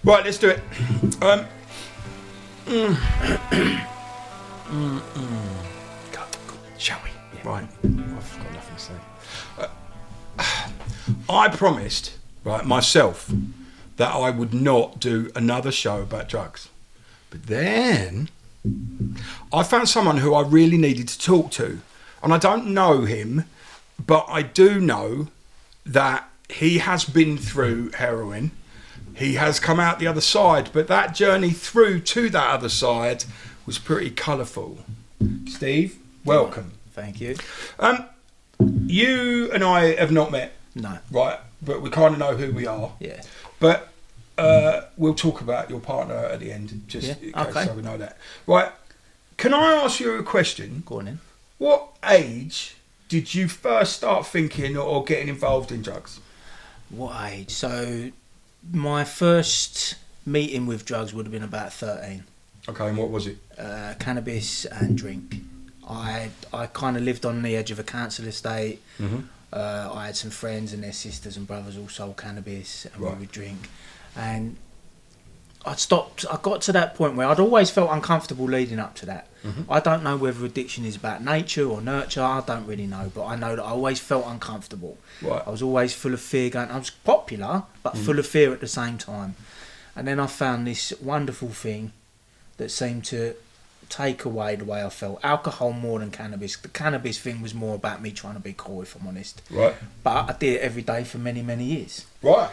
Right, let's do it. Shall we? Yeah. Right. I've got nothing to say. I promised, right, myself, that I would not do another show about drugs. But then I found someone who I really needed to talk to. And I don't know him, but I do know that he has been through heroin. He has come out the other side, but that journey through to that other side was pretty colourful. Steve, welcome. Thank you. You and I have not met. No. Right, but we kind of know who we are. Yeah. But we'll talk about your partner at the end, just in case, okay. so we know that. Right, can I ask you a question? Go on in. What age did you first start thinking or getting involved in drugs? What age? So, my first meeting with drugs would have been about 13. Okay, and what was it? Cannabis and drink. I kind of lived on the edge of a council estate. Mm-hmm. I had some friends and their sisters and brothers all sold cannabis, and Right. we would drink. And I got to that point where I'd always felt uncomfortable leading up to that. Mm-hmm. I don't know whether addiction is about nature or nurture. I don't really know, but I know that I always felt uncomfortable. Right. I was always full of fear going. I was popular, but full of fear at the same time. And then I found this wonderful thing that seemed to take away the way I felt. Alcohol more than cannabis. The cannabis thing was more about me trying to be cool, if I'm honest. Right. But I did it every day for many, many years. Right.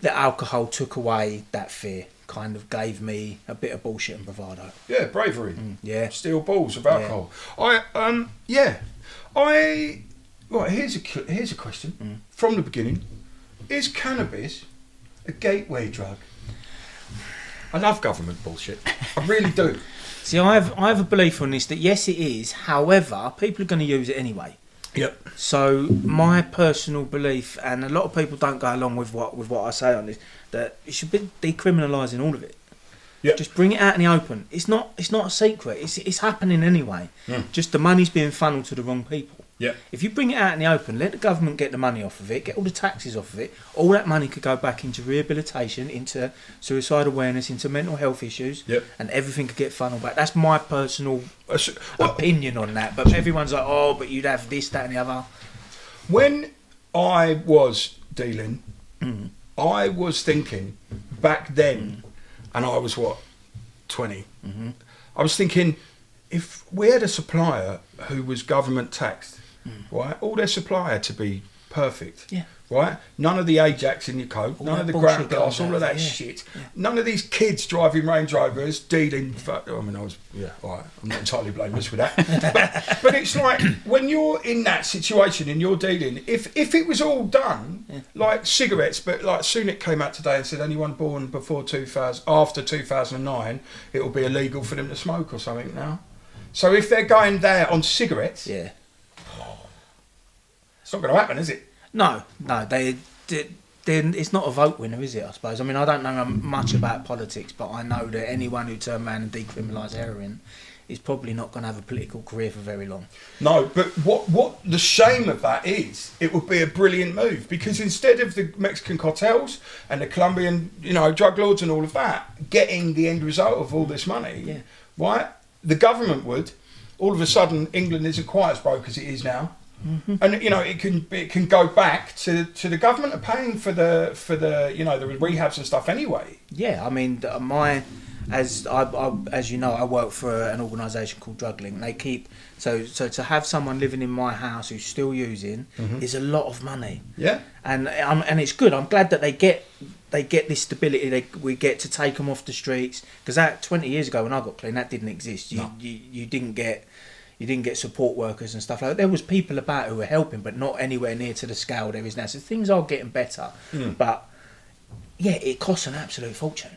The alcohol took away that fear, kind of gave me a bit of bullshit and bravado. Yeah, bravery. Yeah. Steel balls of alcohol. Right, here's a question from the beginning. Is cannabis a gateway drug? I love government bullshit. I really do. See, I have a belief on this that yes, it is. However, people are going to use it anyway. Yep. So my personal belief, and a lot of people don't go along with what I say on this, that it should be decriminalising all of it. Yep. Just bring it out in the open. It's not a secret. It's happening anyway. Just the money's being funneled to the wrong people. Yep. If you bring it out in the open, let the government get the money off of it, get all the taxes off of it, all that money could go back into rehabilitation, into suicide awareness, into mental health issues, and everything could get funneled back. That's my personal opinion on that. But everyone's like, oh, but you'd have this, that and the other. When I was dealing, I was thinking back then, and I was 20. I was thinking, if we had a supplier who was government taxed, right, all their supply had to be perfect, right? None of the Ajax in your coat, none of the ground glass, all of that shit. None of these kids driving Range Rovers, dealing. I'm not entirely blameless with that. but it's like when you're in that situation and you're dealing, if it was all done like cigarettes, but like soon it came out today and said anyone born before 2000, after 2009, it will be illegal for them to smoke or something now. So if they're going there on cigarettes, it's not going to happen, is it? No, it's not a vote winner, is it, I suppose? I mean, I don't know much about politics, but I know that anyone who turned around and decriminalised heroin is probably not going to have a political career for very long. No, but what the shame of that is, it would be a brilliant move, because instead of the Mexican cartels and the Colombian, drug lords and all of that getting the end result of all this money, right? The government would. All of a sudden, England isn't quite as broke as it is now, and it can go back to the government are paying for the the rehabs and stuff anyway. Yeah, I mean, as you know, I work for an organisation called Druglink. They keep so to have someone living in my house who's still using is a lot of money. Yeah, and it's good. I'm glad that they get this stability. We get to take them off the streets, because that 20 years ago when I got clean, that didn't exist. You didn't get support workers and stuff like that. There was people about who were helping, but not anywhere near to the scale there is now. So things are getting better, but it costs an absolute fortune.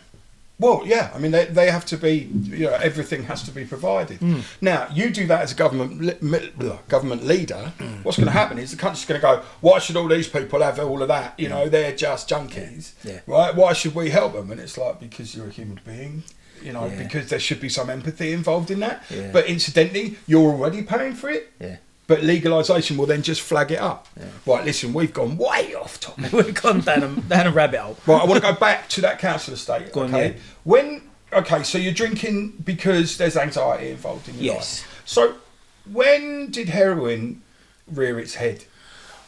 Well, yeah, I mean, they have to be, everything has to be provided. Now, you do that as a government leader, what's going to happen is the country's going to go, why should all these people have all of that? They're just junkies, right? Why should we help them? And it's like, because you're a human being, because there should be some empathy involved in that. But incidentally, you're already paying for it. But legalisation will then just flag it up. Yeah. Right, listen, we've gone way off topic. We've gone down a rabbit hole. Right, I want to go back to that council estate. Go on, yeah. So you're drinking because there's anxiety involved in your yes. life. So when did heroin rear its head?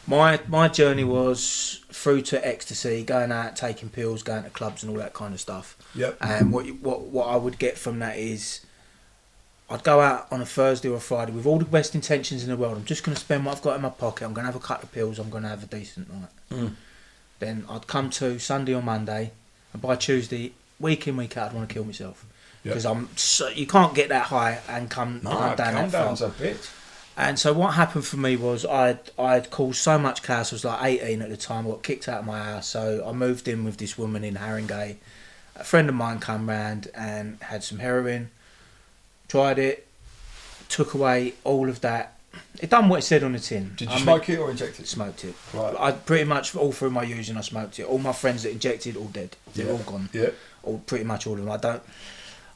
My journey was through to ecstasy, going out, taking pills, going to clubs and all that kind of stuff. Yep. And what I would get from that is, I'd go out on a Thursday or a Friday with all the best intentions in the world. I'm just going to spend what I've got in my pocket. I'm going to have a couple of pills. I'm going to have a decent night. Mm. Then I'd come to Sunday or Monday, and by Tuesday, week in, week out, I'd want to kill myself. Because you can't get that high and come down that far. A bit. And so what happened for me was I'd caused so much chaos. I was like 18 at the time. I got kicked out of my house. So I moved in with this woman in Haringey. A friend of mine came round and had some heroin. Tried it. Took away all of that. It done what it said on the tin. Did you smoke it or inject it? Smoked it. Right. I pretty much all through my using I smoked it. All my friends that injected, all dead. They're all gone. Yeah. Pretty much all of them.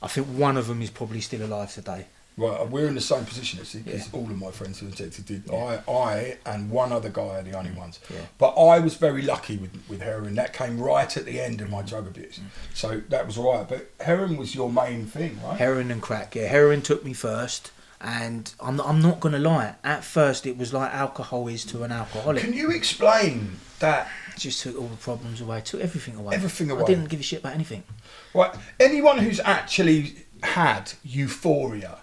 I think one of them is probably still alive today. Right, we're in the same position actually, because all of my friends who injected did. Yeah. I and one other guy are the only ones. Yeah. But I was very lucky with heroin. That came right at the end of my drug abuse. So that was all right. But heroin was your main thing, right? Heroin and crack, yeah. Heroin took me first. And I'm not going to lie. At first, it was like alcohol is to an alcoholic. Can you explain that? It just took all the problems away. Took everything away. Everything away. I didn't give a shit about anything. Right. Anyone who's actually had euphoria,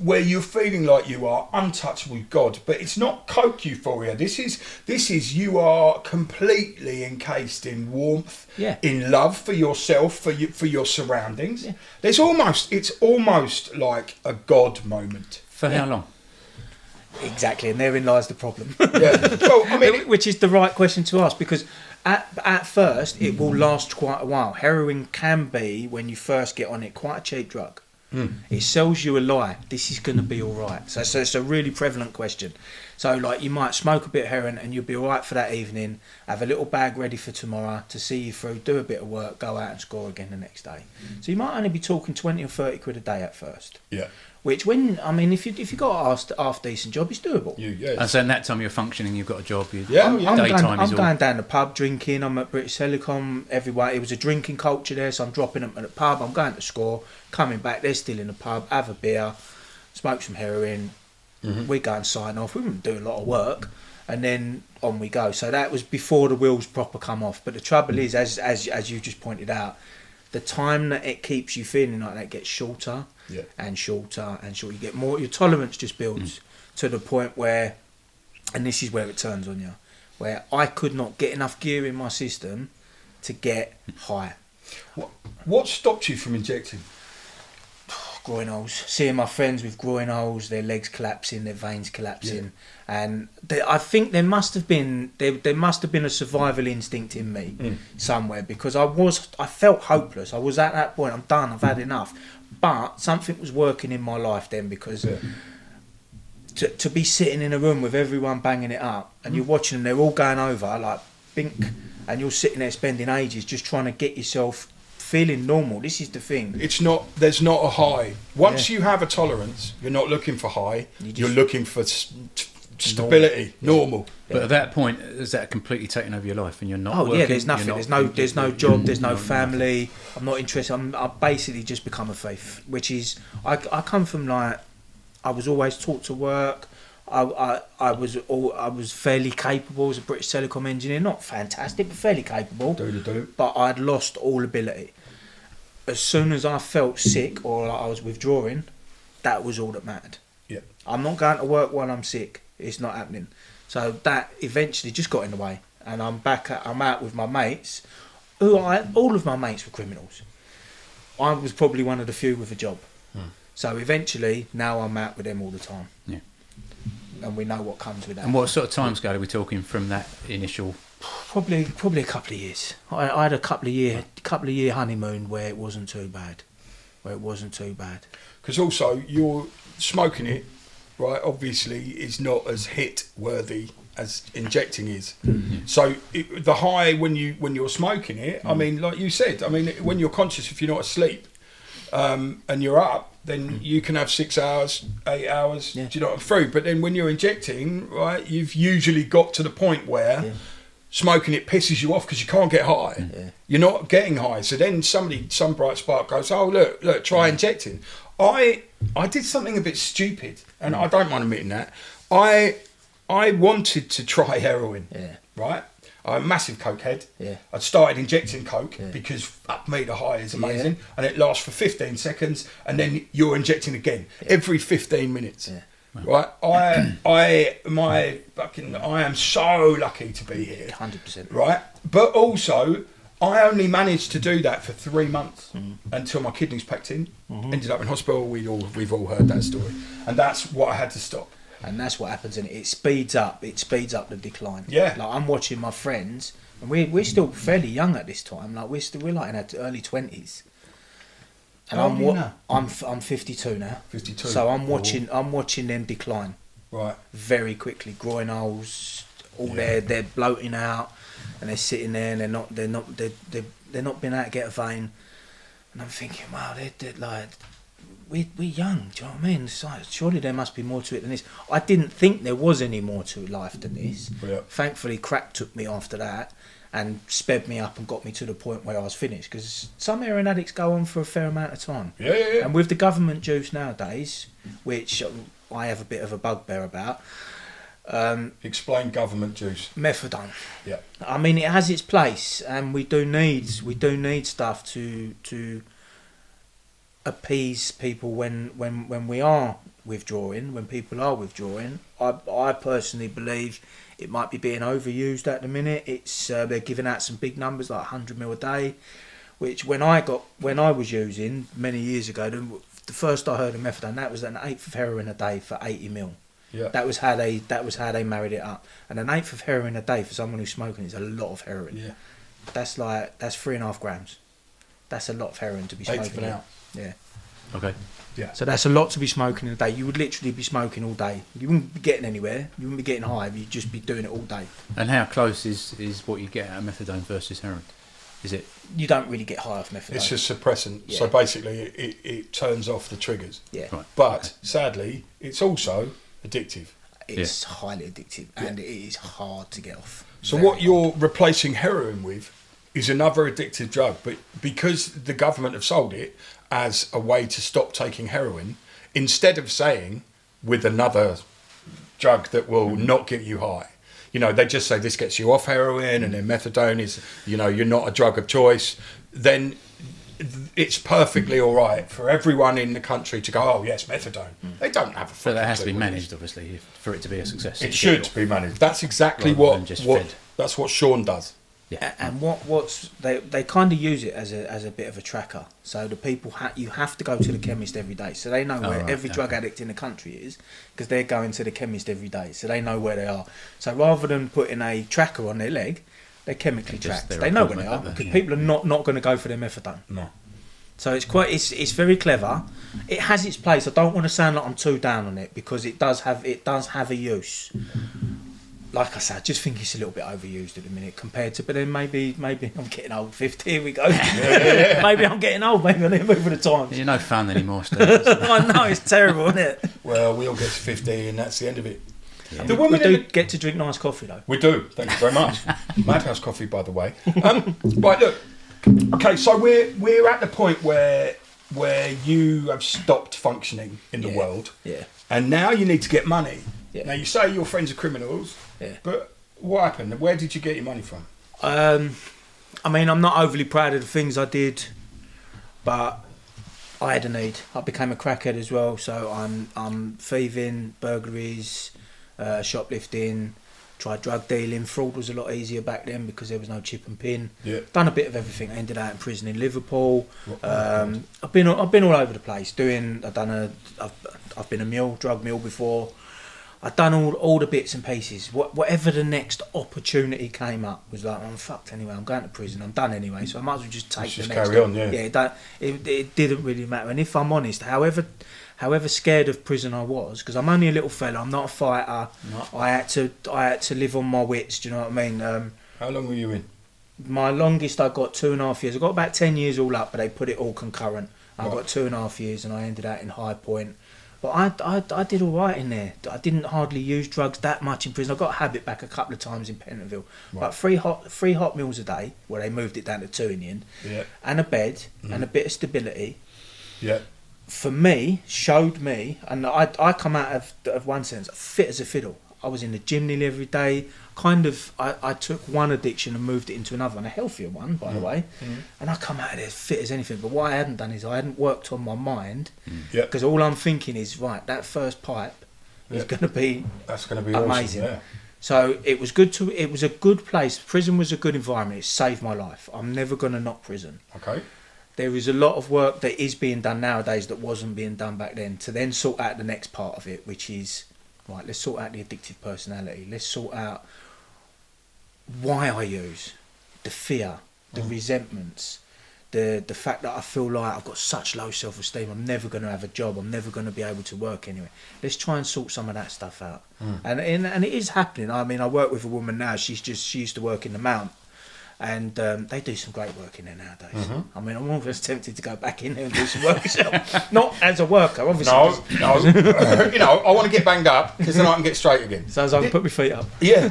where you're feeling like you are untouchable with God, but it's not coke euphoria. This is you are completely encased in warmth, in love for yourself, for your surroundings. Yeah. It's almost like a God moment. For how long? Exactly, and therein lies the problem. Yeah. Well, I mean, which is the right question to ask, because at first it will last quite a while. Heroin can be, when you first get on it, quite a cheap drug. It sells you a lie. This is going to be all right. So it's a really prevalent question. So like you might smoke a bit of heroin and you'll be all right for that evening, have a little bag ready for tomorrow to see you through, do a bit of work, go out and score again the next day. So you might only be talking 20 or 30 quid a day at first. Yeah. Which if you got a half decent job, it's doable. And so in that time you're functioning, you've got a job. I'm going down the pub drinking. I'm at British Telecom. Everywhere it was a drinking culture there, so I'm dropping them at the pub. I'm going to score, coming back. They're still in the pub. Have a beer, smoke some heroin. We go and sign off. We wouldn't do a lot of work, and then on we go. So that was before the wheels proper come off. But the trouble is, as you just pointed out, the time that it keeps you feeling like that gets shorter. And shorter and shorter. You get more. Your tolerance just builds to the point where, and this is where it turns on you, where I could not get enough gear in my system to get high. What stopped you from injecting? Groin holes. Seeing my friends with groin holes, their legs collapsing, their veins collapsing, and I think there must have been a survival instinct in me somewhere, because I felt hopeless. I was at that point. I'm done. I've had enough. But something was working in my life then, because to be sitting in a room with everyone banging it up and you're watching them, they're all going over like bink, and you're sitting there spending ages just trying to get yourself feeling normal. This is the thing. There's not a high. Once you have a tolerance, you're not looking for high. You're looking for stability, normal. But at that point, is that completely taken over your life, and you're not working? There's nothing. There's no job. There's no family. I'm not interested. I've basically just become a thief, which is I come from like, I was always taught to work. I was fairly capable as a British Telecom engineer, not fantastic, but fairly capable. But I'd lost all ability. As soon as I felt sick or like I was withdrawing, that was all that mattered. Yeah. I'm not going to work while I'm sick. It's not happening. So that eventually just got in the way, and I'm out with my mates. All of my mates were criminals. I was probably one of the few with a job. So eventually, now I'm out with them all the time. Yeah. And we know what comes with that. And what sort of timescale are we talking from that initial? Probably a couple of years. I had a couple of year honeymoon where it wasn't too bad. Because also you're smoking it, right? Obviously, is not as hit worthy as injecting is. So the high when you're smoking it, I mean, like you said, I mean, when you're conscious, if you're not asleep, and you're up, then you can have 6 hours, 8 hours, do you know what, through. But then when you're injecting, right, you've usually got to the point where smoking it pisses you off because you can't get high. Yeah. You're not getting high. So then some bright spark goes, oh, look, try injecting. I did something a bit stupid, and I don't mind admitting that. I wanted to try heroin, right? I'm a massive cokehead. Yeah. I'd started injecting coke because fuck me, the high is amazing, and it lasts for 15 seconds, and then you're injecting again every 15 minutes. Yeah. Right, I am so lucky to be here. 100%. Right, but also I only managed to do that for 3 months until my kidneys packed in. Ended up in hospital. We've all heard that story, and that's what I had to stop. And that's what happens, and it speeds up the decline. Yeah, like I'm watching my friends, and we're still fairly young at this time. Like we're like in our early 20s. And I'm 52 now. 52. So I'm watching them decline. Right. Very quickly, groin holes, all they're bloating out, and they're sitting there, and they're not being able to get a vein. And I'm thinking, wow, they're like, we're young. Do you know what I mean? It's like, surely there must be more to it than this. I didn't think there was any more to life than this. Yeah. Thankfully, crack took me after that and sped me up and got me to the point where I was finished, because some heroin addicts go on for a fair amount of time. Yeah. And with the government juice nowadays, which I have a bit of a bugbear about. Explain government juice. Methadone. Yeah. I mean, it has its place, and we do need stuff to appease people when we are withdrawing, when people are withdrawing. I personally believe it might be being overused at the minute. It's they're giving out some big numbers like 100 ml a day, which when I was using many years ago, the first I heard of methadone, that was an eighth of heroin a day for 80 ml. Yeah. That was how they married it up. And an eighth of heroin a day for someone who's smoking is a lot of heroin. Yeah. That's 3.5 grams. That's a lot of heroin to be smoking out. Yeah. Okay. Yeah. So that's a lot to be smoking in a day. You would literally be smoking all day. You wouldn't be getting anywhere. You wouldn't be getting high. You'd just be doing it all day. And how close is what you get out of methadone versus heroin? Is it? You don't really get high off methadone. It's a suppressant. Yeah. So basically it turns off the triggers. Yeah. Right. But sadly, it's also addictive. It's highly addictive, and it is hard to get off. So what you're replacing heroin with is another addictive drug, but because the government have sold it as a way to stop taking heroin, instead of saying with another drug that will not get you high, they just say this gets you off heroin, and then methadone is, you're not a drug of choice, then it's perfectly all right for everyone in the country to go, oh yes, methadone. They don't have a So that has to be managed, obviously, for it to be a success. It should be managed. That's exactly what that's what Sean does. Yeah. And what's they kind of use it as a bit of a tracker. So the people you have to go to the chemist every day, so they know where every drug addict in the country is, because they're going to the chemist every day, so they know where they are. So rather than putting a tracker on their leg, they're chemically tracked. They know where they are, because people are not going to go for their methadone. No. So it's very clever. It has its place. I don't want to sound like I'm too down on it, because it does have a use. Like I said, I just think it's a little bit overused at the minute compared to. But then maybe I'm getting old. 50. Here we go. Maybe I'm getting old. Maybe I need to move with the times. You're no fun anymore, Steve. I know, it's terrible, isn't it? Well, we all get to 50, and that's the end of it. Yeah. We do get to drink nice coffee though. We do. Thank you very much. Madhouse coffee, by the way. Right, look. Okay, so we're at the point where you have stopped functioning in the world. Yeah. And now you need to get money. Yeah. Now you say your friends are criminals. Yeah. But what happened? Where did you get your money from? I mean, I'm not overly proud of the things I did, but I had a need. I became a crackhead as well, so I'm thieving, burglaries, shoplifting, tried drug dealing. Fraud was a lot easier back then because there was no chip and pin. Yeah. Done a bit of everything. I ended out in prison in Liverpool. I've been all over the place. I've been a drug mule before. I've done all the bits and pieces. Whatever the next opportunity came up was like, I'm fucked anyway. I'm going to prison. I'm done anyway. So I might as well just take the next. Carry on, yeah. Yeah, it didn't really matter. And if I'm honest, however scared of prison I was, because I'm only a little fella. I'm not a fighter. No. I had to live on my wits. Do you know what I mean? How long were you in? My longest I got 2.5 years. I got about 10 years all up, but they put it all concurrent. I got 2.5 years, and I ended out in High Point. But I did all right in there. I didn't hardly use drugs that much in prison. I got a habit back a couple of times in Pentonville. But three hot meals a day, where they moved it down to 2 in the end, and a bed and a bit of stability. Yeah. For me, showed me, and I come out of one sense fit as a fiddle. I was in the gym nearly every day. I took one addiction and moved it into another, and a healthier one, by the way. And I come out of there fit as anything. But what I hadn't done is I hadn't worked on my mind, because all I'm thinking is, right, that first pipe is going to be amazing. Awesome, So it was a good place. Prison was a good environment. It saved my life. I'm never going to knock prison. Okay. There is a lot of work that is being done nowadays that wasn't being done back then, to then sort out the next part of it, which is, right, let's sort out the addictive personality. Let's sort out why I use, the fear, the resentments, the fact that I feel like I've got such low self-esteem, I'm never going to have a job, I'm never going to be able to work anyway. Let's try and sort some of that stuff out. And it is happening. I mean, I work with a woman now, she used to work in the Mount, and they do some great work in there nowadays. I mean, I'm almost tempted to go back in there and do some work myself. Not as a worker, obviously. No. You know, I want to get banged up, because then I can get straight again. So as I can put my feet up. Yeah.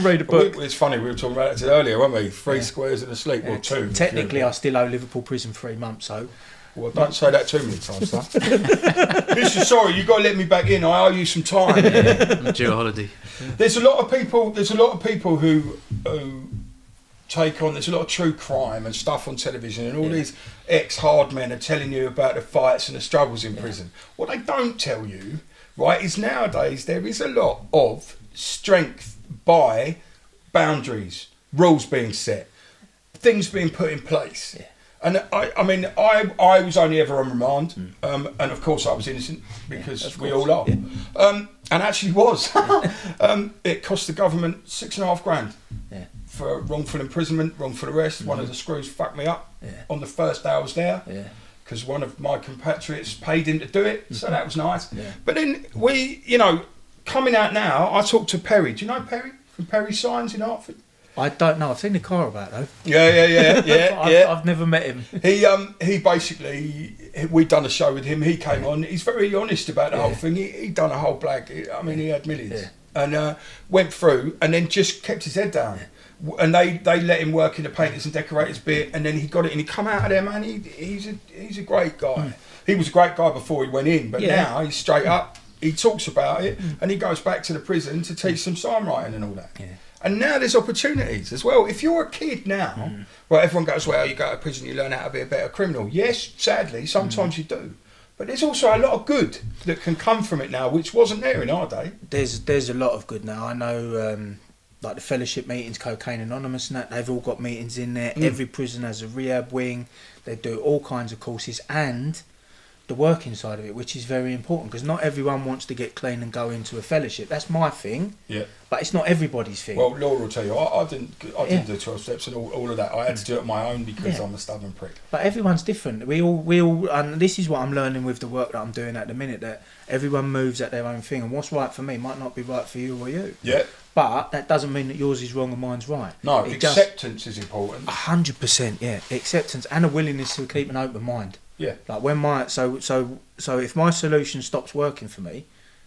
Read a book. It's funny, we were talking about it earlier, weren't we? 3 squares and a sleep, or 2. Technically, I still owe Liverpool prison 3 months, so... Well, don't say that too many times, son. Listen, sorry, you've got to let me back in. I owe you some time. I'm due a holiday. There's a lot of people who take on, there's a lot of true crime and stuff on television, and all these ex-hard men are telling you about the fights and the struggles in prison. What they don't tell you, right, is nowadays there is a lot of strength by boundaries, rules being set, things being put in place. And I mean, I was only ever on remand, and of course I was innocent, because we all are. And actually was. It cost the government $6,500 for wrongful imprisonment, wrongful arrest. One of the screws fucked me up on the first day I was there, because one of my compatriots paid him to do it, so that was nice. But then coming out now, I talked to Perry. Do you know Perry from Perry Signs in Hertford? I don't know. I've seen the car about though. Yeah. I've never met him. He basically, we'd done a show with him. He came on. He's very honest about the whole thing. He'd done a whole blag. I mean, he had millions, and went through, and then just kept his head down. And they let him work in the painters and decorators bit, and then he got it, and he come out of there, man. He's a great guy. He was a great guy before he went in, but now he's straight up. He talks about it, and he goes back to the prison to teach some sign writing and all that. And now there's opportunities as well. If you're a kid now, well, everyone goes, well, you go to prison, you learn how to be a better criminal. Yes, sadly, sometimes you do. But there's also a lot of good that can come from it now, which wasn't there in our day. There's a lot of good now. I know, like the fellowship meetings, Cocaine Anonymous and that, they've all got meetings in there. Every prison has a rehab wing. They do all kinds of courses, and the working side of it, which is very important, because not everyone wants to get clean and go into a fellowship. That's my thing. But it's not everybody's thing. Well, Laura will tell you, I didn't do 12 steps and all of that. I had to do it on my own, because I'm a stubborn prick. But everyone's different. We all, and this is what I'm learning with the work that I'm doing at the minute, that everyone moves at their own thing, and what's right for me might not be right for you or you. But that doesn't mean that yours is wrong and mine's right. No, acceptance is important. 100%, yeah. Acceptance and a willingness to keep an open mind. Like when so if my solution stops working for me,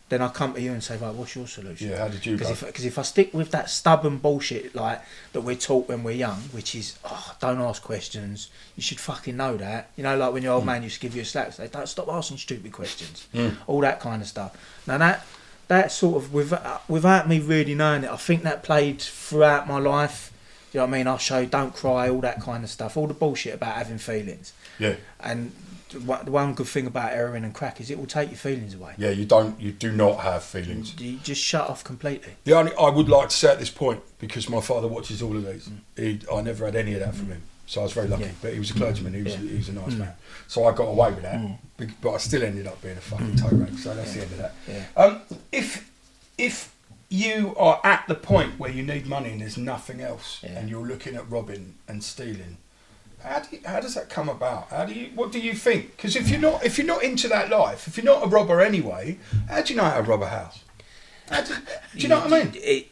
then I come to you and say, right, what's your solution? How did you go? Because if I stick with that stubborn bullshit like that we're taught when we're young, which is, don't ask questions, you should fucking know that. You know, like when your old man used to give you a slap, say, don't stop asking stupid questions. All that kind of stuff. Now that sort of, without me really knowing it, I think that played throughout my life. You know what I mean? I'll show you, don't cry, all that kind of stuff, all the bullshit about having feelings. And the one good thing about heroin and crack is it will take your feelings away. You do not have feelings. You just shut off completely. I would like to say at this point, because my father watches all of these, I never had any of that from him, so I was very lucky. But he was a clergyman, he was a nice man, so I got away with that. But I still ended up being a fucking toe rag, so that's the end of that. If you are at the point where you need money and there's nothing else, and you're looking at robbing and stealing, how does that come about? What do you think? Because if you're not into that life, if you're not a robber anyway, how do you know how to rob a house? Do you know what I mean?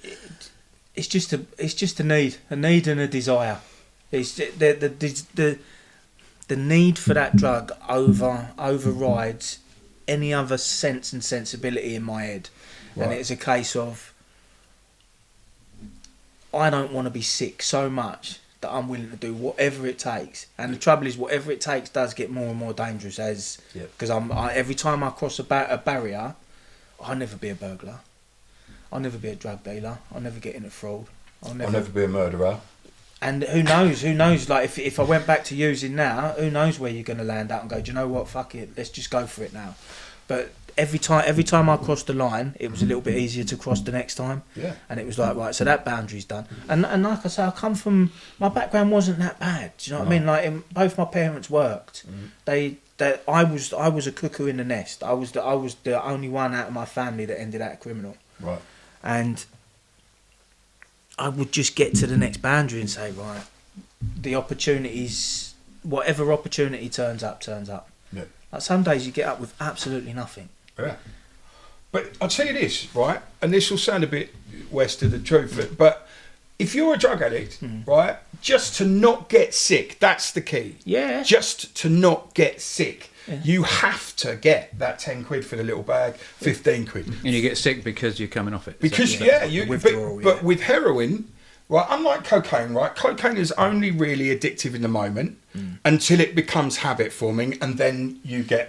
It's just a need and a desire. It's the the need for that drug overrides any other sense and sensibility in my head. Right. And it's a case of, I don't want to be sick so much that I'm willing to do whatever it takes. And the trouble is, whatever it takes does get more and more dangerous because every time I cross a barrier, I'll never be a burglar. I'll never be a drug dealer. I'll never get into fraud. I'll never be a murderer. And who knows, like if I went back to using now, who knows where you're going to land out and go, do you know what, fuck it, let's just go for it now. But every time I crossed the line, it was a little bit easier to cross the next time. Yeah. And it was like, right, so that boundary's done. And like I say, I come from, my background wasn't that bad. Do you know what I mean? Like, both my parents worked. I was a cuckoo in the nest. I was the only one out of my family that ended up criminal. Right. And I would just get to the next boundary and say, right, the opportunities, whatever opportunity turns up. Yeah. Like some days you get up with absolutely nothing. Yeah. But I'll tell you this, right, and this will sound a bit west of the truth, but if you're a drug addict, right, just to not get sick, that's the key. Yeah. Just to not get sick. Yeah. You have to get that 10 quid for the little bag, 15 quid. And you get sick because you're coming off it. Because, but with heroin, right, unlike cocaine, right, cocaine is only really addictive in the moment until it becomes habit forming, and then you get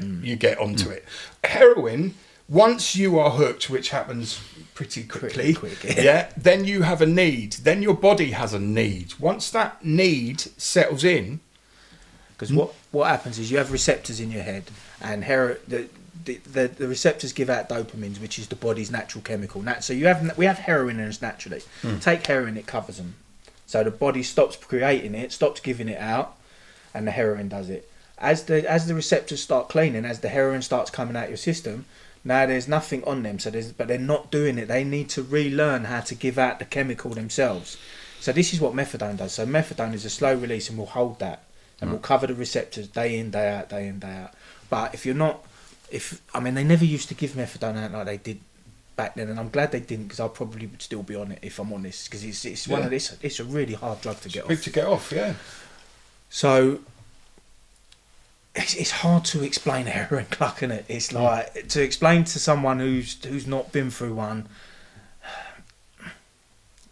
onto it. Heroin, once you are hooked, which happens pretty quickly, then you have a need. Then your body has a need. Once that need settles in, because what happens is you have receptors in your head, and the receptors give out dopamines, which is the body's natural chemical. So we have heroin in us naturally. Take heroin, it covers them. So the body stops creating it, stops giving it out, and the heroin does it. As the receptors start cleaning, as the heroin starts coming out your system, now there's nothing on them. But they're not doing it. They need to relearn how to give out the chemical themselves. So this is what methadone does. So methadone is a slow release, and will hold that. And we'll cover the receptors day in, day out, day in, day out. But they never used to give methadone out like they did back then, and I'm glad they didn't, because I probably would still be on it if I'm honest, because it's one of this. It's a really hard drug to get off. Big to get off, yeah. So it's hard to explain heroin, Cluck, isn't it? It's like to explain to someone who's not been through one.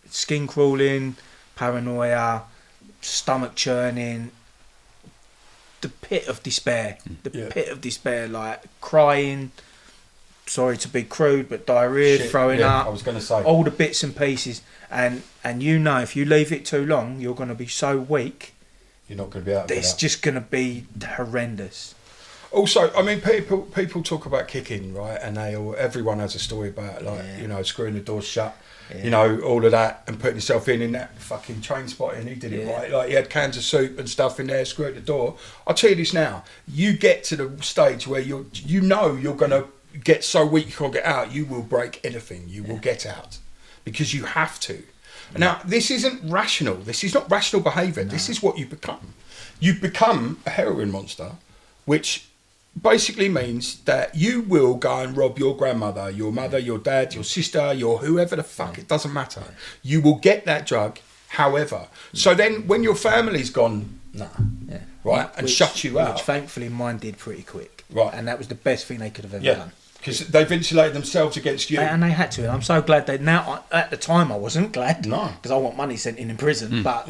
Skin crawling, paranoia, stomach churning. The pit of despair, like crying, sorry to be crude, but diarrhea, throwing up, I was going to say all the bits and pieces, and if you leave it too long, you're going to be so weak, you're not going to be out of it's just going to be horrendous. Also, I mean, people talk about kicking, right, and everyone has a story about screwing the doors shut. Yeah. All of that, and putting yourself in that fucking train spotting. He did it right. Like, he had cans of soup and stuff in there, screw at the door. I'll tell you this now. You get to the stage where you're going to get so weak you can't get out. You will break anything. You will get out. Because you have to. Now, this isn't rational. This is not rational behaviour. No. This is what you become. You become a heroin monster, which basically means that you will go and rob your grandmother, your mother, your dad, your sister, your whoever the fuck, it doesn't matter. You will get that drug, however. So then when your family's gone, right, and shut you out. Which thankfully mine did pretty quick. Right. And that was the best thing they could have ever done. Because they've insulated themselves against you. And they had to. And I'm so glad at the time I wasn't glad. No. Because I want money sent in prison. But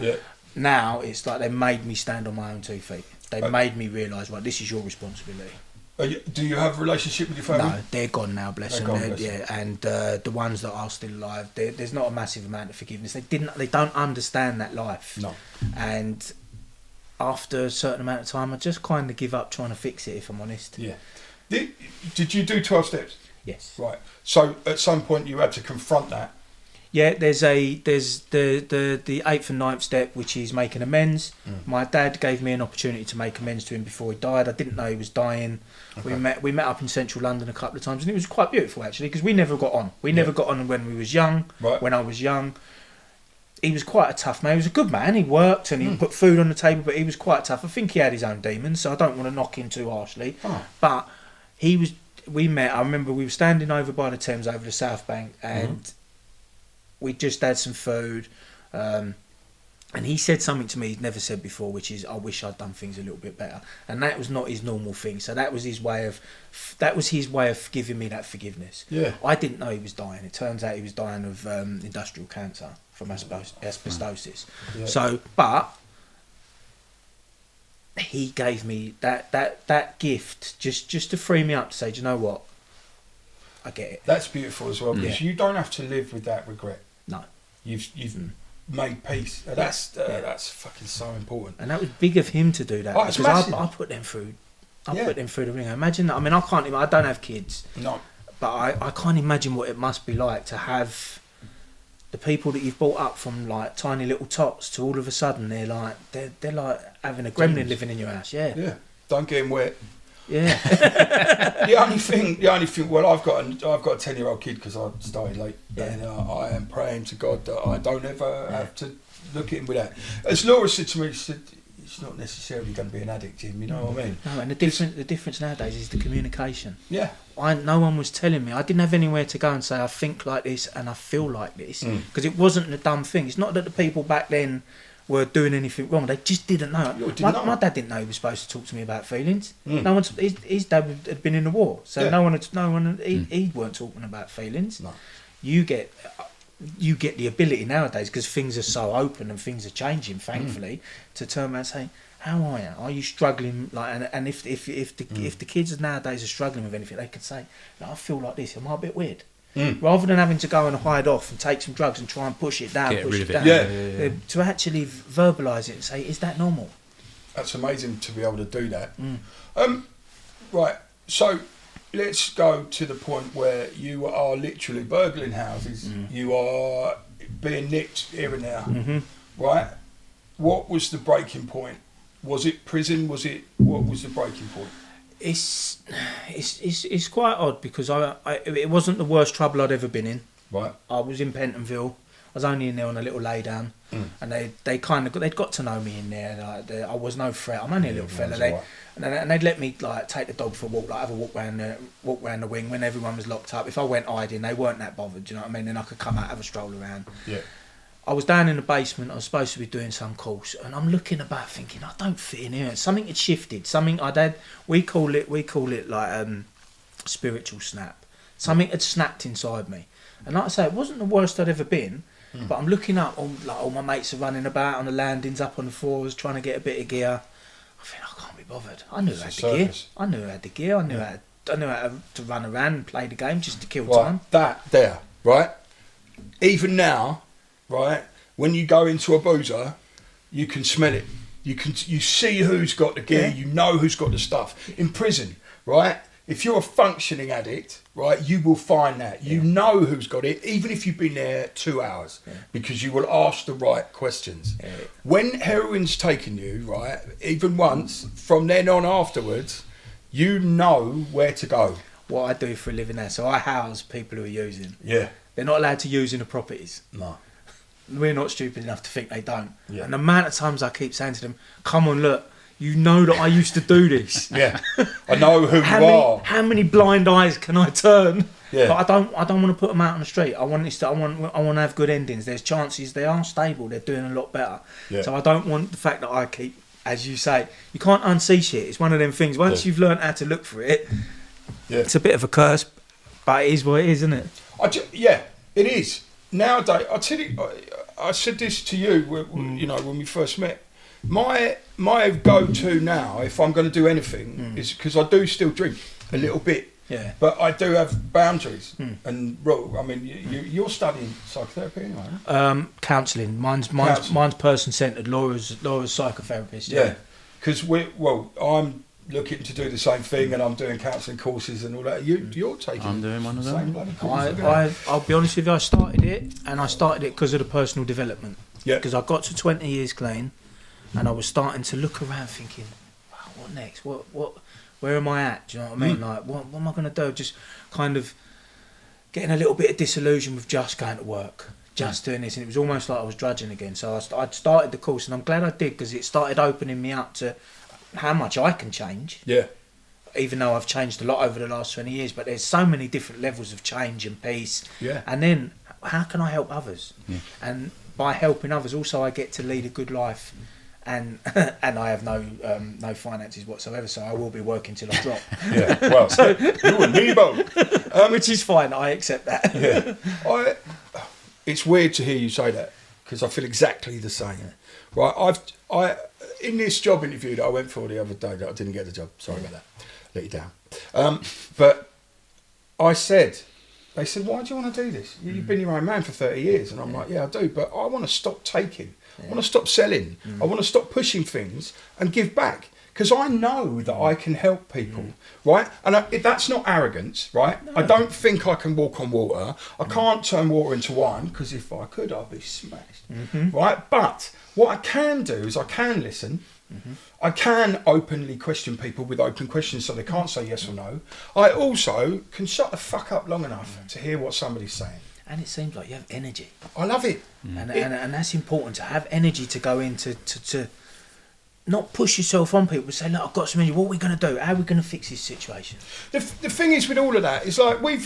now it's like they made me stand on my own 2 feet. They made me realise, right, this is your responsibility. Do you have a relationship with your family? No, they're gone now, bless them. And the ones that are still alive, there's not a massive amount of forgiveness. They don't understand that life. No. And after a certain amount of time, I just kind of give up trying to fix it, if I'm honest. Yeah. Did you do 12 steps? Yes. Right. So at some point you had to confront that. Yeah, there's the 8th and 9th step, which is making amends. My dad gave me an opportunity to make amends to him before he died. I didn't know he was dying. Okay. We met up in central London a couple of times, and it was quite beautiful actually, because we never got on. We never got on when we was young. Right. When I was young, he was quite a tough man. He was a good man. He worked and he put food on the table, but he was quite tough. I think he had his own demons, so I don't want to knock him too harshly. Oh. But we met. I remember we were standing over by the Thames, over the South Bank, and we just had some food. And he said something to me he'd never said before, which is, I wish I'd done things a little bit better. And that was not his normal thing. So that was his way of giving me that forgiveness. Yeah. I didn't know he was dying. It turns out he was dying of industrial cancer from asbestosis. Yeah. So, but he gave me that gift just to free me up to say, do you know what? I get it. That's beautiful as well, because you don't have to live with that regret. No. You've made peace. That's fucking so important. And that was big of him to do that. Oh, it's because massive. I put them through. Put them through the ringer. Imagine that. I mean, I don't have kids. No. But I can't imagine what it must be like to have the people that you've brought up from like tiny little tots to all of a sudden they're like having a gremlin living in your house. Yeah. Yeah. Don't get him wet. Yeah. the only thing. Well, I've got a 10-year-old kid because I started late, and I am praying to God that I don't ever have to look at him with that. As Laura said to me, she said, "It's not necessarily going to be an addict, Jim." You know what I mean? No, and the difference nowadays is the communication. Yeah. No one was telling me. I didn't have anywhere to go and say I think like this and I feel like this, because it wasn't a dumb thing. It's not that the people back then were doing anything wrong. They just didn't know. My dad didn't know he was supposed to talk to me about feelings. No one. His dad had been in the war, so no one. He weren't talking about feelings. No. You get the ability nowadays, because things are so open and things are changing, thankfully, to turn around and say, "How are you? Are you struggling?" Like, and if the kids nowadays are struggling with anything, they can say, "I feel like this. Am I a bit weird?" Rather than having to go and hide off and take some drugs and try and push it down, Yeah. To actually verbalise it and say, "Is that normal?" That's amazing to be able to do that. Right. So let's go to the point where you are literally burgling houses. You are being nicked here and there. Right. What was the breaking point? Was it prison? What was the breaking point? It's quite odd, because it wasn't the worst trouble I'd ever been in. Right. I was in Pentonville. I was only in there on a little lay down, and they'd got to know me in there. Like, I was no threat. I'm only a little fella. And they'd let me like take the dog for a walk, like have a walk round the wing when everyone was locked up. If I went hiding, they weren't that bothered. Do you know what I mean? Then I could come out, have a stroll around. Yeah. I was down in the basement. I was supposed to be doing some course, and I'm looking about, thinking I don't fit in here. Something had shifted. Something I'd had. We call it like spiritual snap. Something had snapped inside me, and like I say, it wasn't the worst I'd ever been. But I'm looking up, all my mates are running about on the landings, up on the floors, trying to get a bit of gear. I think I can't be bothered. I knew I had the gear. I knew I had the gear. I knew how to run around and play the game just to kill time. That there, right? Even now. Right, when you go into a boozer, you can smell it. You see who's got the gear. You know who's got the stuff. In prison, right? If you're a functioning addict, right, you will find that. You know who's got it, even if you've been there 2 hours, because you will ask the right questions. When heroin's taken you, right, even once, from then on afterwards, you know where to go. What I do for a living there, so I house people who are using. Yeah. They're not allowed to use in the properties. No. We're not stupid enough to think they don't. Yeah. And the amount of times I keep saying to them, "Come on, look, you know that I used to do this." Yeah, I know who you are. How many blind eyes can I turn? Yeah. But I don't want to put them out on the street. I want to have good endings. There's chances they are stable. They're doing a lot better. Yeah. So I don't want the fact that I keep, as you say, you can't unsee shit. It's one of them things. Once you've learned how to look for it, it's a bit of a curse, but it is what it is, isn't it? It is. Nowadays, I tell you, I said this to you, you know, when we first met. My go-to now, if I'm going to do anything, is because I do still drink a little bit. Yeah. But I do have boundaries. And I mean, you're studying psychotherapy anyway. Counselling. Mine's person-centred. Laura's psychotherapist. Yeah. Because I'm looking to do the same thing, and I'm doing counselling courses and all that. You're taking. I'm doing one of them. I'll be honest with you. I started it because of the personal development. Yeah. Because I got to 20 years clean, and I was starting to look around, thinking, wow, what next? Where am I at? Do you know what I mean? Like, what am I going to do? Just kind of getting a little bit of disillusion with just going to work, just doing this, and it was almost like I was drudging again. So I'd started the course, and I'm glad I did, because it started opening me up to how much I can change. Yeah. Even though I've changed a lot over the last 20 years, but there's so many different levels of change and peace. Yeah. And then how can I help others? Yeah. And by helping others, also I get to lead a good life, and and I have no finances whatsoever, so I will be working till I drop. Yeah, well, so, you and me both. Which is fine, I accept that. Yeah. It's weird to hear you say that, because I feel exactly the same. Yeah. Right, in this job interview that I went for the other day, that I didn't get the job, sorry about that, let you down. But they said, why do you want to do this? You've been your own man for 30 years. And I'm like, yeah, I do, but I want to stop taking. I want to stop selling. I want to stop pushing things and give back. Because I know that I can help people, right? And that's not arrogance, right? No. I don't think I can walk on water. I can't turn water into wine, because if I could, I'd be smashed, right? But what I can do is I can listen. I can openly question people with open questions so they can't say yes or no. I also can shut the fuck up long enough to hear what somebody's saying. And it seems like you have energy. I love it. And that's important, to have energy to go into to not push yourself on people, but say, look, I've got some energy, what are we going to do? How are we going to fix this situation? The thing is with all of that, is so we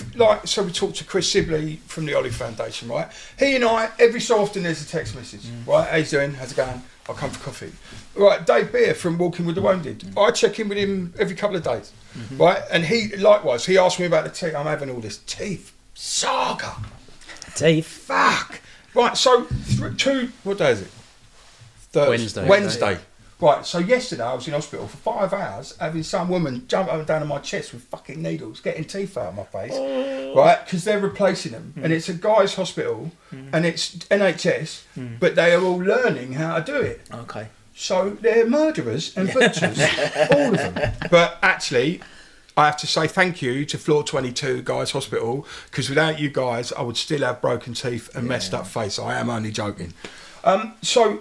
talked to Chris Sibley from the Olive Foundation, right? He and I, every so often there's a text message, right? How you doing? How's it going? I'll come for coffee. Right, Dave Beer from Walking with the Wounded. I check in with him every couple of days, right? And he, likewise, he asked me about the teeth. I'm having all this teeth saga. Teeth. Fuck. Right, so what day is it? Wednesday. Right, so yesterday I was in hospital for 5 hours having some woman jump up and down on my chest with fucking needles, getting teeth out of my face, right, because they're replacing them. And it's a guy's hospital, and it's NHS, but they are all learning how to do it. Okay. So they're murderers and butchers, all of them. But actually, I have to say thank you to Floor 22 Guys Hospital, because without you guys, I would still have broken teeth and messed up face. I am only joking. So,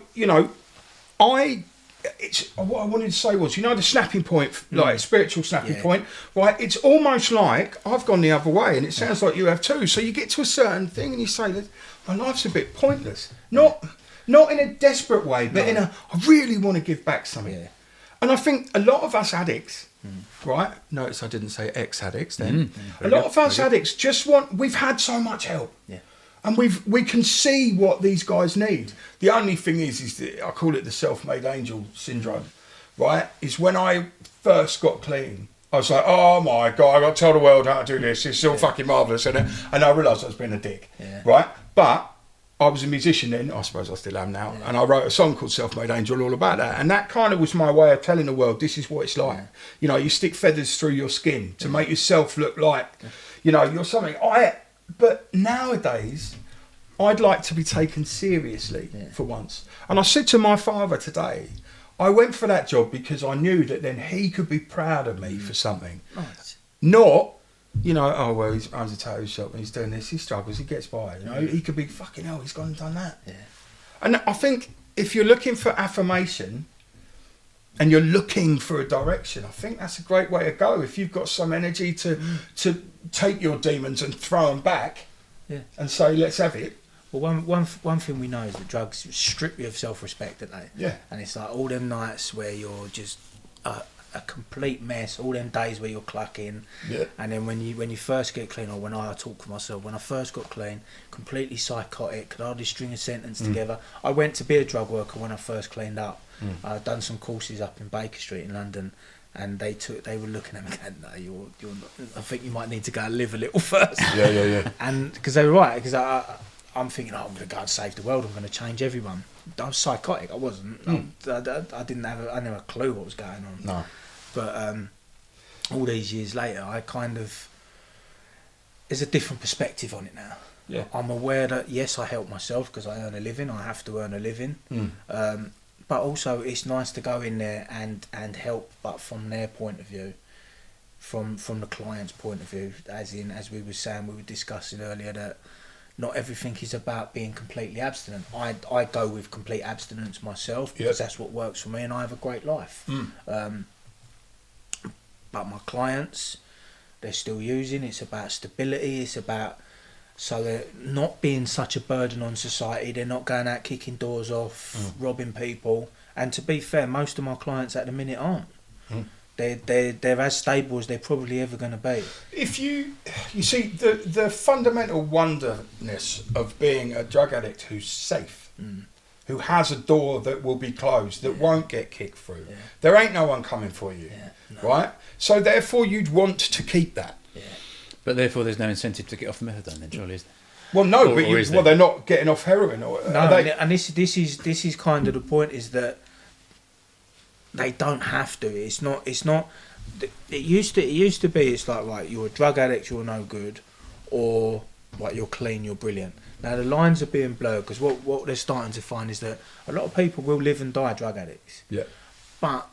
what I wanted to say was, the snapping point, like spiritual snapping point, right? It's almost like I've gone the other way, and it sounds like you have too. So you get to a certain thing and you say that my life's a bit pointless. Not in a desperate way, but I really want to give back something. Yeah. And I think a lot of us addicts, right? Notice I didn't say ex-addicts then. A lot of us addicts we've had so much help. Yeah. And we can see what these guys need. The only thing is that I call it the self-made angel syndrome, right? Is when I first got clean, I was like, oh my God, I got to tell the world how to do this. It's so fucking marvellous. And I realised I was being a dick, right? But I was a musician then, I suppose I still am now, and I wrote a song called Self-Made Angel all about that. And that kind of was my way of telling the world, this is what it's like. You stick feathers through your skin to make yourself look like, you're something. But nowadays, I'd like to be taken seriously for once. And I said to my father today, I went for that job because I knew that then he could be proud of me for something. Nice. Not, he owns a tattoo shop and he's doing this, he struggles, he gets by. He could be, fucking hell, he's gone and done that. Yeah. And I think if you're looking for affirmation and you're looking for a direction, I think that's a great way to go. If you've got some energy to take your demons and throw them back and say, let's have it. Well, one thing we know is that drugs strip you of self-respect, don't they? Yeah. And it's like all them nights where you're just a complete mess, all them days where you're clucking. Yeah. And then when you first get clean, or when I talk for myself, when I first got clean, completely psychotic, could hardly string a sentence together. I went to be a drug worker when I first cleaned up. I'd done some courses up in Baker Street in London. And they were looking at me going, no, you're not, I think you might need to go and live a little first. Yeah. And because they were right, because I'm thinking, I'm going to go and save the world. I'm going to change everyone. I was psychotic. I wasn't. I didn't have. I never a clue what was going on. No. But all these years later, there's a different perspective on it now. Yeah. I'm aware that yes, I help myself because I earn a living. I have to earn a living. But also, it's nice to go in there and help, but from their point of view, from the client's point of view, as we were saying, we were discussing earlier that. Not everything is about being completely abstinent. I go with complete abstinence myself because that's what works for me, and I have a great life. But my clients, they're still using. It's about stability. It's about so they're not being such a burden on society. They're not going out kicking doors off, robbing people. And to be fair, most of my clients at the minute aren't. They're as stable as they're probably ever going to be. If you see the fundamental wonderness of being a drug addict who's safe, who has a door that will be closed, that won't get kicked through. Yeah. There ain't no one coming for you, right? So therefore you'd want to keep that. Yeah. But therefore there's no incentive to get off the methadone then, surely, is there? Well, no, Or is there? they're not getting off heroin. Or, No, they? and this is kind of the point, is that they don't have to. It's not. It used to be. It's like, right, you're a drug addict, you're no good, or like you're clean, you're brilliant. Now the lines are being blurred, because what they're starting to find is that a lot of people will live and die drug addicts. Yeah. But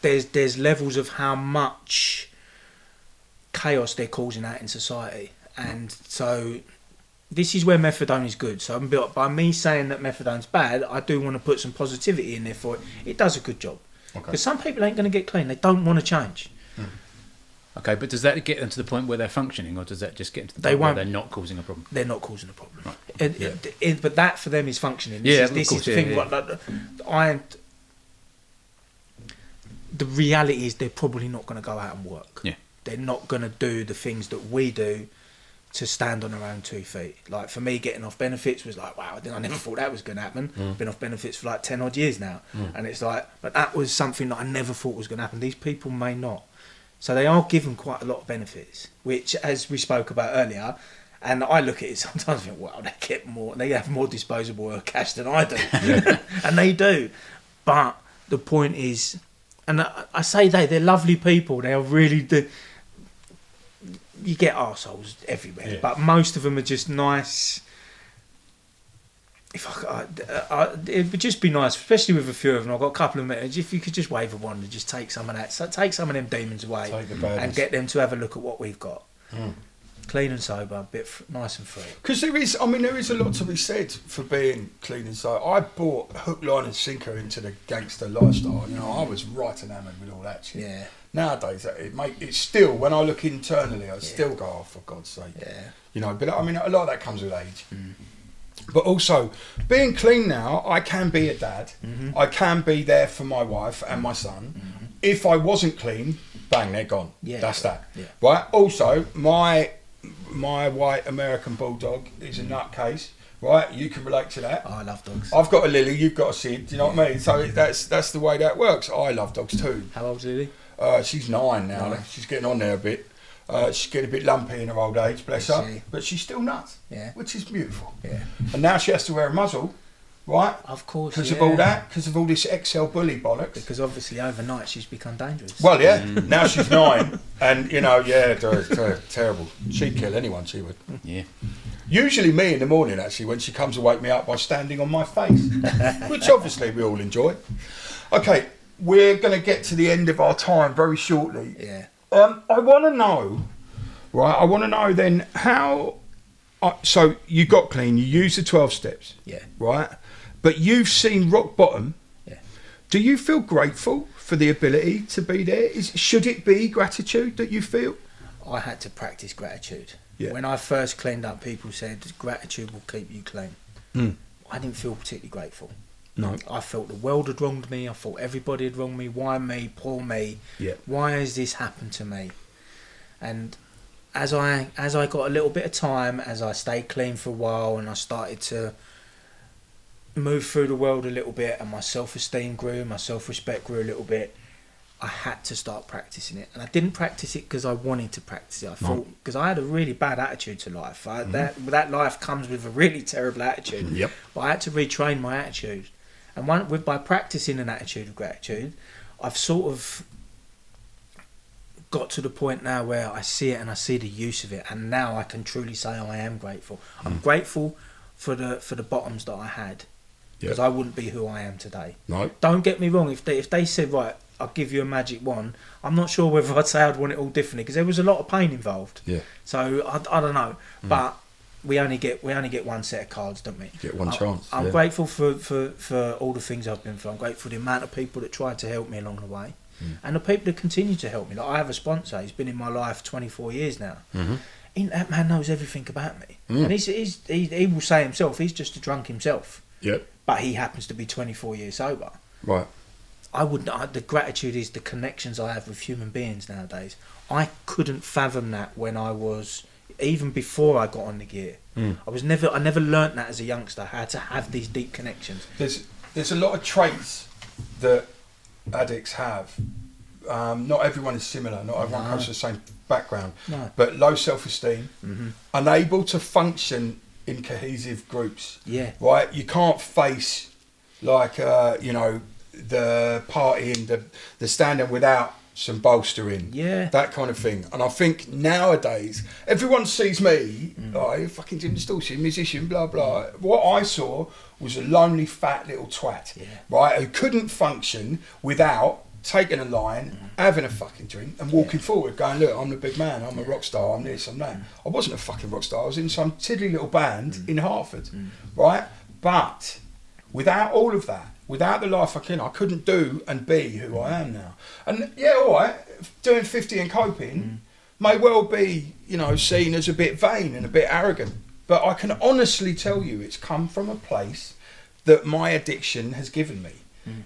there's levels of how much chaos they're causing out in society, and so this is where methadone is good. So by me saying that methadone's bad, I do want to put some positivity in there for it. It does a good job. Okay. Because some people ain't going to get clean. They don't want to change. Okay, but does that get them to the point where they're functioning, or does that just get them to the They point where won't. they're not causing a problem? They're not causing a problem. Right. But that for them is functioning. Yeah, This of is course, the yeah, thing. yeah. The reality is they're probably not going to go out and work. Yeah. They're not going to do the things that we do to stand on their own 2 feet. Like for me, getting off benefits was like, wow, I never thought that was going to happen. I've been off benefits for like 10 odd years now. And it's like, but that was something that I never thought was going to happen. These people may not. So they are given quite a lot of benefits, which, as we spoke about earlier, and I look at it sometimes and think, wow, they have more disposable cash than I do. And they do. But the point is, and I say they're lovely people. They are really you get arseholes everywhere, but most of them are just nice. If it would just be nice, especially with a few of them. I've got a couple of them. If you could just wave a wand and just take some of that, so take some of them demons away, and get them to have a look at what we've got. Clean and sober, a bit nice and free. Because there is a lot to be said for being clean and sober. I bought hook, line and sinker into the gangster lifestyle. You know, I was right enamoured with all that shit. Yeah. Nowadays, it's still, when I look internally, I still go, oh, for God's sake. Yeah. You know, but I mean, a lot of that comes with age. But also, being clean now, I can be a dad. I can be there for my wife and my son. If I wasn't clean, bang, they're gone. Yeah. That's that. Yeah. Right? Also, my white American bulldog is a nutcase. Right? You can relate to that. Oh, I love dogs. I've got a Lily, you've got a Sid. Do you know what I mean? So that's the way that works. I love dogs too. How old's Lily? She's 9 now. Right. She's getting on there a bit. She's getting a bit lumpy in her old age, bless her. But she's still nuts, which is beautiful. Yeah. And now she has to wear a muzzle, right? Of course, because of all that, because of all this XL bully bollocks. Because obviously overnight she's become dangerous. Well, yeah. Now she's 9, and you know, terrible. She'd kill anyone. She would. Yeah. Usually me in the morning, actually, when she comes to wake me up by standing on my face, which obviously we all enjoy. Okay, we're going to get to the end of our time very shortly. Yeah. I want to know, right? I want to know then how. So you got clean. You used the 12 steps. Yeah. Right. But you've seen rock bottom. Yeah. Do you feel grateful for the ability to be there? Should it be gratitude that you feel? I had to practice gratitude. Yeah. When I first cleaned up, people said gratitude will keep you clean. I didn't feel particularly grateful. No. I felt the world had wronged me. I thought everybody had wronged me. Why me? Poor me. Yeah. Why has this happened to me? And as I got a little bit of time, as I stayed clean for a while, and I started to move through the world a little bit, and my self-esteem grew, my self-respect grew a little bit, I had to start practicing it. And I didn't practice it because I wanted to practice it. I thought, because I had a really bad attitude to life. That life comes with a really terrible attitude. Yep. But I had to retrain my attitude. And by practicing an attitude of gratitude, I've sort of got to the point now where I see it and I see the use of it, and now I can truly say I am grateful. I'm grateful for the bottoms that I had, because I wouldn't be who I am today. No. Don't get me wrong. If they said, right, I'll give you a magic wand, I'm not sure whether I'd say I'd want it all differently, because there was a lot of pain involved. Yeah. So I don't know, but we only get one set of cards, don't we? Get one chance. I'm grateful for all the things I've been through. I'm grateful for the amount of people that tried to help me along the way, and the people that continue to help me. Like, I have a sponsor. He's been in my life 24 years now. That man knows everything about me, and he will say himself, he's just a drunk himself. Yep. But he happens to be 24 years sober. Right. The gratitude is the connections I have with human beings nowadays. I couldn't fathom that when I was even before I got on the gear. I never learnt that as a youngster, how to have these deep connections. There's a lot of traits that addicts have. Not everyone is similar. Not everyone comes from the same background. No. But low self-esteem, unable to function in cohesive groups. Yeah. Right. You can't face like the partying, the standing without some bolstering. Yeah. That kind of thing. And I think nowadays everyone sees me, oh, fucking Jim Distortion, musician, blah blah. What I saw was a lonely fat little twat. Yeah. Right, who couldn't function without taking a line, having a fucking drink and walking forward going, look, I'm the big man, I'm a rock star, I'm this, I'm that. I wasn't a fucking rock star, I was in some tiddly little band in Hertford, right? But without all of that, without the life I couldn't do and be who I am now. And yeah, all right, doing 50 and coping may well be, seen as a bit vain and a bit arrogant, but I can honestly tell you it's come from a place that my addiction has given me.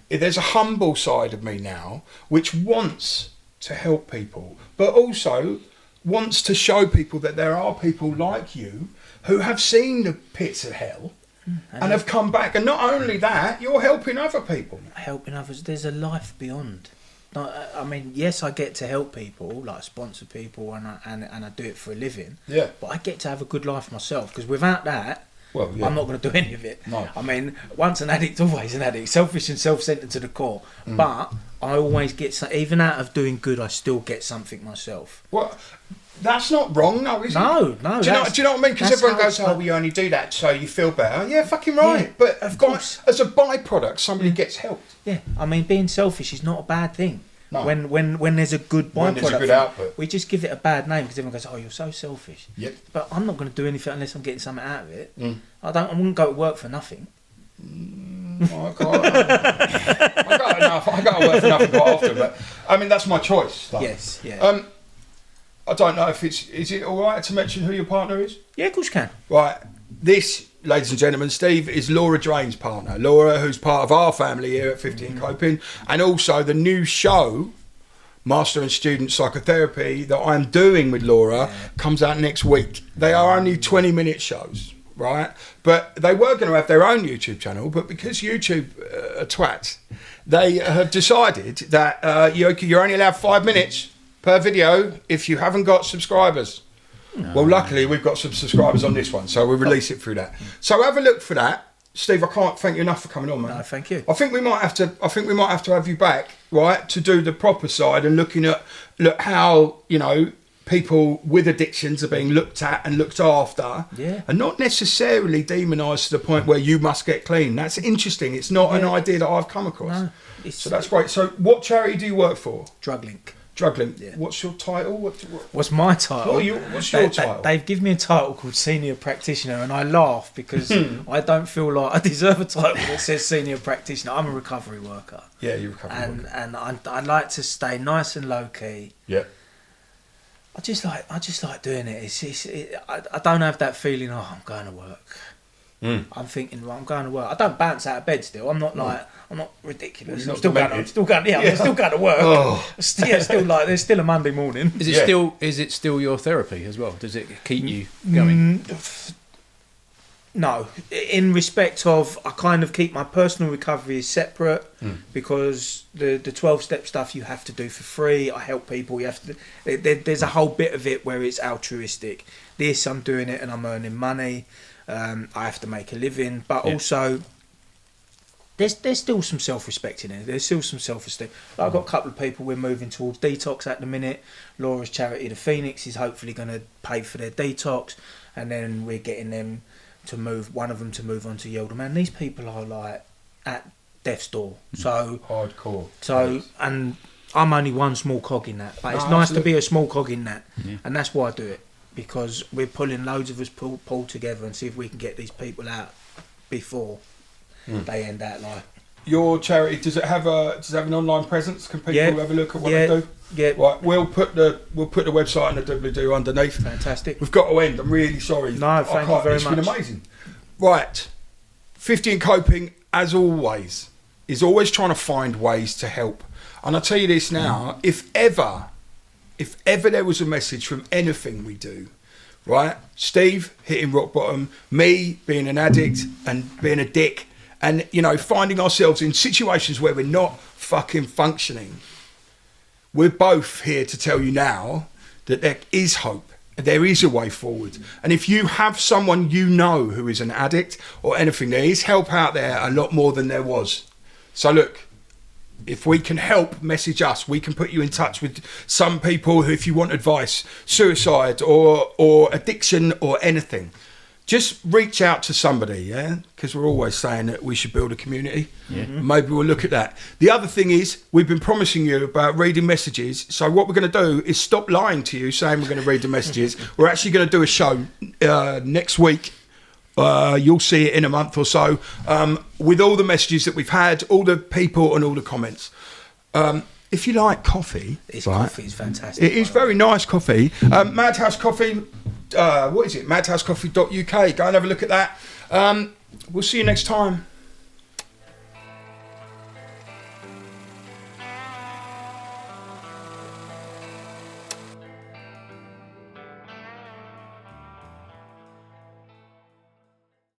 There's a humble side of me now which wants to help people, but also wants to show people that there are people like you who have seen the pits of hell and have come back. And not only that, you're helping other people. Helping others. There's a life beyond. I mean, yes, I get to help people, like sponsor people, and I do it for a living. Yeah. But I get to have a good life myself, because without that, well, yeah. I'm not going to do any of it. No. I mean, once an addict, always an addict. Selfish and self-centered to the core. But I always get even out of doing good, I still get something myself. Well, that's not wrong, no, is it? No. Do you know what I mean? Because everyone goes, "Oh, well, you only do that so you feel better." Yeah, fucking right. Yeah, but of course, as a byproduct, somebody gets helped. Yeah, I mean, being selfish is not a bad thing. No. When there's a good byproduct, when there's a good output, we just give it a bad name because everyone goes, "Oh, you're so selfish." Yep. But I'm not going to do anything unless I'm getting something out of it. I wouldn't go to work for nothing. I go to work for nothing quite often, but I mean that's my choice. Like. Yes. Yeah. I don't know if is it all right to mention who your partner is? Yeah, of course you can. Right. This, ladies and gentlemen, Steve, is Laura Drain's partner. Laura, who's part of our family here at 50 and Coping, and also the new show, Master and Student Psychotherapy, that I'm doing with Laura, comes out next week. They are only 20-minute shows, right? But they were going to have their own YouTube channel, but because YouTube are twats, they have decided that you're only allowed 5 minutes per video if you haven't got subscribers. No. Well, luckily we've got some subscribers on this one, so we'll release it through that. So have a look for that, Steve. I can't thank you enough for coming on, man. No, thank you. I think we might have to have you back, right, to do the proper side and looking at how people with addictions are being looked at and looked after, and not necessarily demonised to the point where you must get clean. That's interesting. It's not an idea that I've come across. No, so that's great. So, what charity do you work for? Druglink. Druglink. Yeah. What's your title? What's my title? What's your title? They've given me a title called Senior Practitioner, and I laugh because I don't feel like I deserve a title that says Senior Practitioner. I'm a recovery worker. Yeah, you're a recovery worker. And I like to stay nice and low key. Yeah. I just like doing it. I don't have that feeling. Oh, I'm going to work. I'm thinking, well, I'm going to work. I don't bounce out of bed still. I'm not like, I'm not ridiculous. I'm still going to work. Oh. There's still a Monday morning. Is it still your therapy as well? Does it keep you going? No, in respect of, I kind of keep my personal recovery separate because the 12-step stuff you have to do for free. I help people. You have to. There's a whole bit of it where it's altruistic. This, I'm doing it and I'm earning money. I have to make a living, but also there's still some self-respect in it. There's still some self-esteem. I've got a couple of people we're moving towards detox at the minute. Laura's charity, the Phoenix, is hopefully going to pay for their detox, and then we're getting them to move. One of them to move on to Yelder. Man, these people are like at death's door. So hardcore. So and I'm only one small cog in that, but it's nice to be a small cog in that, and that's why I do it. Because we're pulling loads of us pull together and see if we can get these people out before they end that life. Your charity, does it have an online presence? Can people have a look at what they do? Yeah. Right, we'll put the website and the doobly-doo underneath. Fantastic. We've got to end. I'm really sorry. No, thank you very much. It's been amazing. Right, 50 and Coping, as always, is always trying to find ways to help. And I'll tell you this now: if ever there was a message from anything we do, right? Steve hitting rock bottom, me being an addict and being a dick, and, you know, finding ourselves in situations where we're not fucking functioning. We're both here to tell you now that there is hope. There is a way forward. And if you have someone you know who is an addict or anything, there is help out there a lot more than there was. So look, if we can help, message us. We can put you in touch with some people who, if you want advice, suicide or addiction or anything, just reach out to somebody, yeah? Because we're always saying that we should build a community. Yeah. Maybe we'll look at that. The other thing is, we've been promising you about reading messages. So what we're going to do is stop lying to you, saying we're going to read the messages. We're actually going to do a show next week. You'll see it in a month or so, with all the messages that we've had, all the people and all the comments. If you like coffee... Coffee is fantastic. It is very nice coffee. Madhouse Coffee... what is it? madhousecoffee.uk. Go and have a look at that. We'll see you next time.